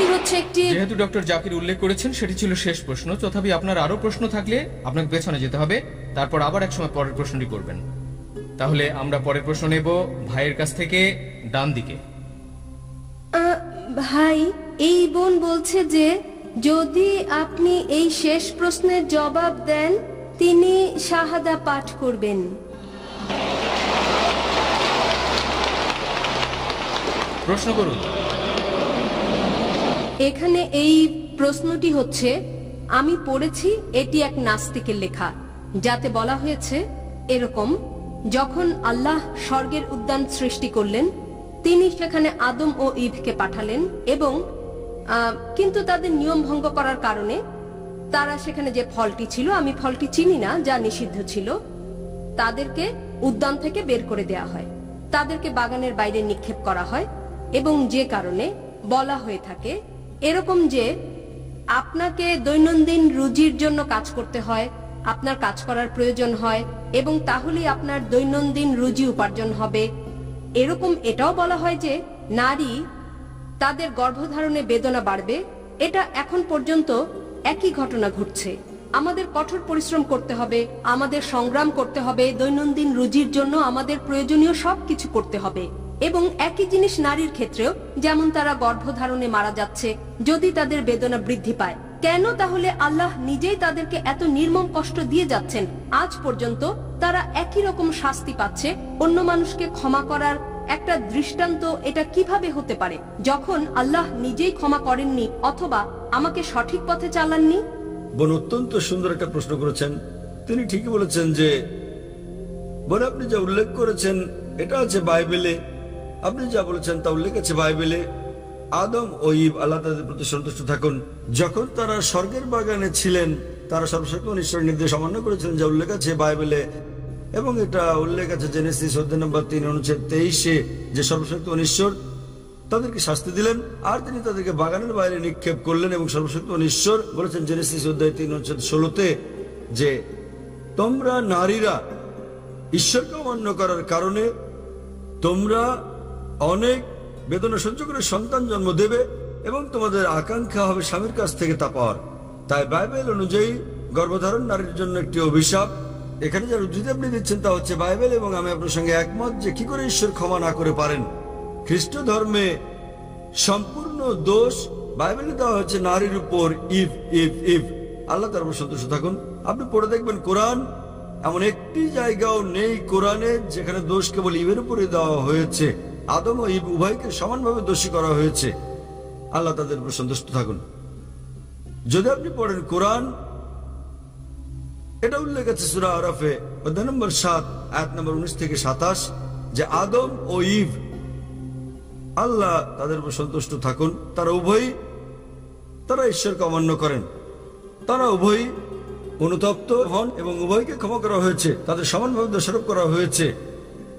প্রশ্নটি হচ্ছে একটি, যেহেতু ডক্টর জাকির উল্লেখ করেছেন সেটি ছিল শেষ প্রশ্ন, তথাপি আপনার আরো প্রশ্ন থাকলে আপনাকে পেছনে যেতে হবে, তারপর আবার একসময় পরের প্রশ্নটি করবেন। তাহলে আমরা পরের প্রশ্ন নেব ভাইয়ের কাছ থেকে, ডান দিকে। ভাই, এই বোন বলছে যে যদি আপনি এই শেষ প্রশ্নের জবাব দেন তিনি শাহাদা পাঠ করবেন। প্রশ্ন করুন। এখানে এই প্রশ্নটি হচ্ছে, আমি পড়েছি এটি এক নাস্তিকের লেখা, যাতে বলা হয়েছে এরকম: যখন আল্লাহ স্বর্গের উদ্যান সৃষ্টি করলেন তিনি সেখানে আদম ও ঈভকে পাঠালেন, এবং কিন্তু তাদের নিয়ম ভঙ্গ করার কারণে তারা সেখানে যে ফলটি ছিল, আমি ফলটি চিনি না, যা নিষিদ্ধ ছিল, তাদেরকে উদ্যান থেকে বের করে দেয়া হয়, তাদেরকে বাগানের বাইরে নিক্ষেপ করা হয়। এবং যে কারণে বলা হয়ে থাকে এরকম যে আপনাকে দৈনন্দিন রুজির জন্য কাজ করতে হয়, আপনার কাজ করার প্রয়োজন হয়, এবং তাহলেই আপনার দৈনন্দিন রুজি উপার্জন হবে। এরকম এটাও বলা হয় যে নারী তাদের গর্ভধারণে বেদনা বাড়বে। এটা এখন পর্যন্ত একই ঘটনা ঘটছে। আমাদের কঠোর পরিশ্রম করতে হবে, আমাদের সংগ্রাম করতে হবে, দৈনন্দিন রুজির জন্য আমাদের প্রয়োজনীয় সবকিছু করতে হবে। এবং একই জিনিস নারীর ক্ষেত্রেও, যেমন তারা গর্ভধারণে মারা যাচ্ছে যদি তাদের বেদনা বৃদ্ধি পায়। কেন তাহলে আল্লাহ নিজেই তাদেরকে এত নির্মম কষ্ট দিয়ে যাচ্ছেন? আজ পর্যন্ত তারা একই রকম শাস্তি পাচ্ছে। অন্য মানুষকে ক্ষমা করার একটা দৃষ্টান্ত এটা কিভাবে হতে পারে যখন আল্লাহ নিজেই ক্ষমা করেননি অথবা আমাকে সঠিক পথে চালাননি? বোন অত্যন্ত সুন্দর একটা প্রশ্ন করেছেন। তিনি ঠিকই বলেছেন যে বোন আপনি যা উল্লেখ করেছেন এটা আছে বাইবেলে, আপনি যা বলেছেন তা উল্লেখ আছে বাইবেলে। আদম ও ঈভ, আল্লাহ তাদের প্রতি সন্তুষ্ট থাকুন, যখন তারা স্বর্গের বাগানে ছিলেন তারা সর্বশক্তিমান ঈশ্বরের নির্দেশ অমান্য করেছিলেন, যা উল্লেখ আছে বাইবেলে। এবং এটা উল্লেখ আছে জেনেসিস অধ্যায় নম্বর 3 অনুচ্ছেদ 23-এ, যে সর্বশক্তিমান ঈশ্বর তাদেরকে শাস্তি দিলেন আর তিনি তাদেরকে বাগানের বাইরে নিক্ষেপ করলেন। এবং সর্বশক্তিমান ঈশ্বর বলেছেন জেনেসিস অধ্যায় 3 অনুচ্ছেদ 16-তে যে তোমরা নারীরা ঈশ্বরকে অমান্য করার কারণে তোমরা অনেক বেদনা সহ্য করে সন্তান জন্ম দেবে এবং তোমাদের আকাঙ্ক্ষা হবে স্বামীর কাছ থেকে তা পাওয়ার। তাই বাইবেল অনুযায়ী গর্ভধারণ নারীর জন্য একটি অভিশাপ। এখানে যার উদ্ধৃতি আপনি দিচ্ছেন তা হচ্ছে বাইবেল, এবং আমি আপনার সঙ্গে একমত যে কি করে ঈশ্বর ক্ষমা না করে পারেন। খ্রিস্ট ধর্মে সম্পূর্ণ দোষ বাইবেলে দেওয়া হচ্ছে নারীর উপর। ইভ ইভ ইভ, আল্লাহ তার উপর সন্তুষ্ট থাকুন। আপনি পড়ে দেখবেন কোরআন এমন একটি জায়গাও নেই কোরআনে যেখানে দোষ কেবল ইভের উপরে দেওয়া হয়েছে। আদম ও ঈভ উভয়কে সমানভাবে দোষী করা হয়েছে। আল্লাহ তাদের উপর সন্তুষ্ট থাকুন। যদি আপনি পড়েন কোরআন, এটা উল্লেখ আছে সূরা আরাফে অধ্যায় নম্বর 7 আয়াত নম্বর 19 থেকে 27, যে আদম ও ঈভ আল্লাহ তাদের উপর সন্তুষ্ট থাকুন, তারা উভয়ই ঈশ্বরকে অমান্য করেন, তারা উভয়ই অনুতপ্ত হন এবং উভয়কে ক্ষমা করা হয়েছে, তাদের সমানভাবে দোষারোপ করা হয়েছে।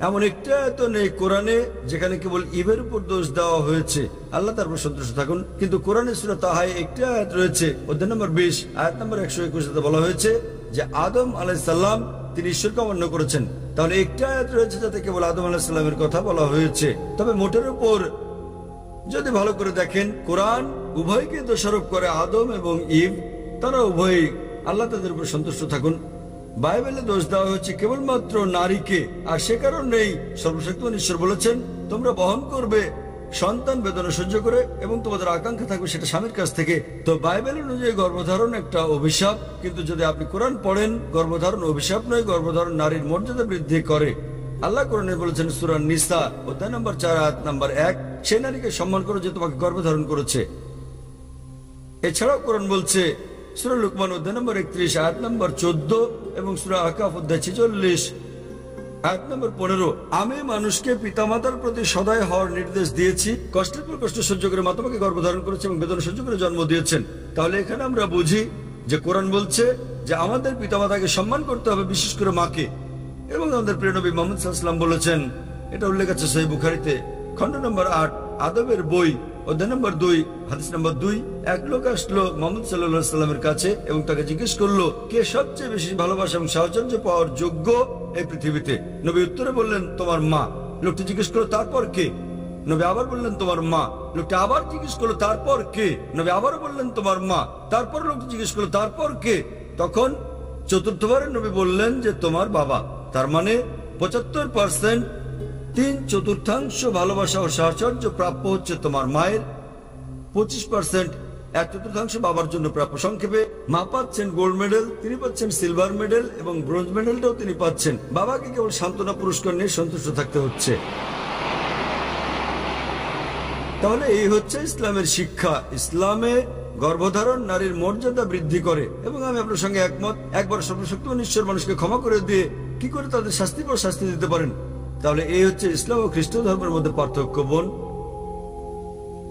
এমন একটা আয়াত নেই কোরআনে যেখানে কেবল ঈভের উপর দোষ দেওয়া হয়েছে। আল্লাহ তার উপর সন্তুষ্ট থাকুন। কিন্তু কোরআনে সূরা তাহায় একটি আয়াত রয়েছে অধ্যায় নম্বর 20 আয়াত নম্বর 121-তে বলা হয়েছে যে আদম আলাইহিস সালাম তিনি ঈশ্বরকে অমান্য করেছেন। তাহলে একটি আয়াত রয়েছে যাতে কেবল আদম আলাইহিস সালামের কথা বলা হয়েছে। তবে মোটের উপর যদি ভালো করে দেখেন কোরআন উভয়কে দোষারোপ করে, আদম এবং ঈভ তারা উভয়ই, আল্লাহ তাদের উপর সন্তুষ্ট থাকুন। বাইবেলে দোষ দেওয়া হচ্ছে কেবলমাত্র নারীকে, আর সে কারণেই সর্বশক্তিমান ঈশ্বর বলেছেন তোমরা বহন করবে সন্তান বেদনা সহ্য করে এবং তোমাদের আকাঙ্ক্ষা থাকবে সেটা স্বামীর কাছ থেকে। তো বাইবেল অনুযায়ী গর্ভধারণ একটা অভিশাপ, কিন্তু যদি আপনি কোরআন পড়েন গর্ভধারণ অভিশাপ নয়, গর্ভধারণ নারীর মর্যাদা বৃদ্ধি করে। আল্লাহ কোরআনে বলেছেন সূরা নিসা অধ্যায় নম্বর 4 আয়াত নম্বর 1, সেই নারীকে সম্মান করো যে তোমাকে গর্ভধারণ করেছে। এছাড়াও কোরআন বলছে সূরা লুকমান অধ্যায় নম্বর 31 আয়াত নম্বর 14 এবং সূরা আকাফ অধ্যায় 46 আয়াত নম্বর 15, আমি মানুষকে পিতামাতার প্রতি সদয় হওয়ার নির্দেশ দিয়েছি, কষ্টের পর কষ্ট সহ্য করে মা তোমাকে গর্ভধারণ করেছে এবং বেদনা সহ্য করে জন্ম দিয়েছেন। তাহলে এখানে আমরা বুঝি যে কোরআন বলছে যে আমাদের পিতামাতাকে সম্মান করতে হবে, বিশেষ করে মাকে। এবং আমাদের প্রিয় নবী মুহাম্মদ সাল্লাল্লাহু আলাইহি ওয়াসাল্লাম বলেছেন, এটা উল্লেখ আছে সহিহ বুখারীতে খণ্ড নম্বর 8 আদবের বই অধ্যায় নম্বর 2 হাদিস নম্বর 2, এক লোক আসলো মুহাম্মদ সাল্লাল্লাহু আলাইহি ওয়াসাল্লামের কাছে এবং তাকে জিজ্ঞেস করলো কে সবচেয়ে বেশি ভালোবাসা এবং সাহচর্য পাওয়ার যোগ্য এই পৃথিবীতে। নবী উত্তরে বললেন তোমার মা। লোকটি জিজ্ঞেস করলো তারপর কে? নবী আবার বললেন তোমার মা। লোকটা আবার জিজ্ঞেস করলো তারপর কে? নবী আবারও বললেন তোমার মা। তারপর লোকটা জিজ্ঞেস করলো তারপর কে? তখন চতুর্থবারে নবী বললেন যে তোমার বাবা। তার মানে 75%, 3/4 ভালোবাসা ও সাহচর্য প্রাপ্য হচ্ছে তোমার মায়ের, 25%, 1/4 বাবার জন্য প্রাপ্য। সংক্ষেপে মা পাচ্ছেন গোল্ড মেডেল, তিনি পাচ্ছেন সিলভার মেডেল এবং ব্রোঞ্জ মেডেলটাও তিনি পাচ্ছেন। বাবাকে কেবল সান্ত্বনা পুরস্কার নিয়ে সন্তুষ্ট থাকতে হচ্ছে। তাহলে এই হচ্ছে ইসলামের শিক্ষা। ইসলামে গর্ভধারণ নারীর মর্যাদা বৃদ্ধি করে। এবং আমি আপনার সঙ্গে একমত, একবার সর্বশক্তিমান ঈশ্বর মানুষকে ক্ষমা করে দিয়ে কি করে তাদের শাস্তি পর শাস্তি দিতে পারেন। তাহলে এই হচ্ছে ইসলাম ও খ্রিস্ট ধর্মের মধ্যে পার্থক্য। বোন,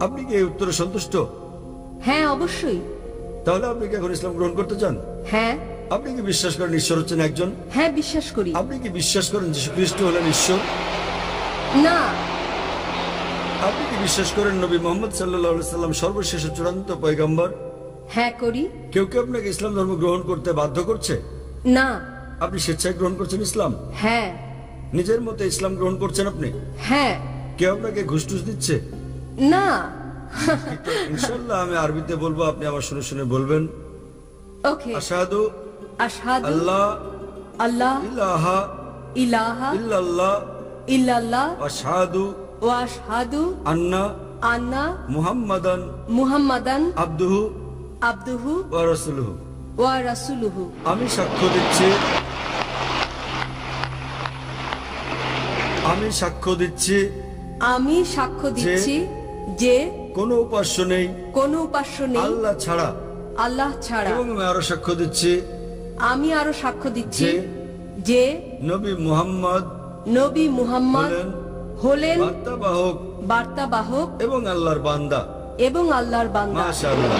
আপনি কি এই উত্তরে সন্তুষ্ট? হ্যাঁ, অবশ্যই। তাহলে আপনি কি এখন ইসলাম গ্রহণ করতে চান? হ্যাঁ। আপনি কি বিশ্বাস করেন ঈশ্বর হচ্ছেন একজন? হ্যাঁ, বিশ্বাস করি। আপনি কি বিশ্বাস করেন যীশু খ্রিস্ট হলেন ঈশ্বর? না। আপনি কি বিশ্বাস করেন নবী মুহাম্মদ সাল্লাল্লাহু আলাইহি সাল্লাম সর্বশেষ ও চূড়ান্ত পয়গম্বর? হ্যাঁ, করি। কেউ কেউ আপনাকে ইসলাম ধর্ম গ্রহণ করতে বাধ্য করছে? না। আপনি স্বেচ্ছায় গ্রহণ করছেন ইসলাম? হ্যাঁ। নিজের মতে ইসলাম গ্রহণ করছেন আপনি? হ্যাঁ। কেউ আপনাকে ঘুষ টুস দিচ্ছে? না। ইনশাআল্লাহ আমি আরবিতে বলবো, আপনি আমার শুনে শুনে বলবেন। ওকে। আশহাদু আশহাদু আল্লাহ আল্লাহ ইলাহা ইলাহা ইল্লাল্লাহ ইল্লাল্লাহ আশহাদু ওয়া আশহাদু আন্না আন্না মুহাম্মাদান মুহাম্মাদান আবদুহু আবদুহু ওয়া রাসূলুহু। ওয়া রাসূলুহু। আমি সাক্ষ্য দিচ্ছি, আমি সাক্ষ্য দিচ্ছি, আমি সাক্ষ্য দিচ্ছি যে কোনো উপাস্য নেই কোনো উপাস্য নেই আল্লাহ ছাড়া, আল্লাহ ছাড়া। এবং আমি আরো সাক্ষ্য দিচ্ছি, আমি আরো সাক্ষ্য দিচ্ছি যে যে নবী মুহাম্মদ নবী মুহাম্মদ হলেন বার্তাবাহক এবং আল্লাহর বান্দা। এবং আল্লাহর বান্দা। মাশাআল্লাহ,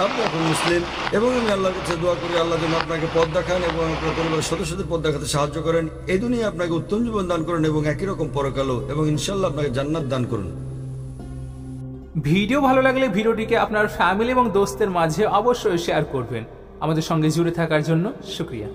আপনি এখন মুসলিম। এবং আমি আল্লাহর কাছে দোয়া করি আল্লাহ যেন আপনাকে পথ দেখান এবং আপনার পরিবারের সদস্যদের পথ দেখাতে সাহায্য করেন। এই দুনিয়ায় আপনাকে উত্তম জীবন দান করেন এবং একই রকম পরকালও, এবং ইনশাআল্লাহ আপনাকে জান্নাত দান করুন। ভিডিও ভালো লাগলে ভিডিওটিকে আপনার ফ্যামিলি এবং দোস্তের মাঝে অবশ্যই শেয়ার করবেন। আমাদের সঙ্গে জুড়ে থাকার জন্য শুকরিয়া।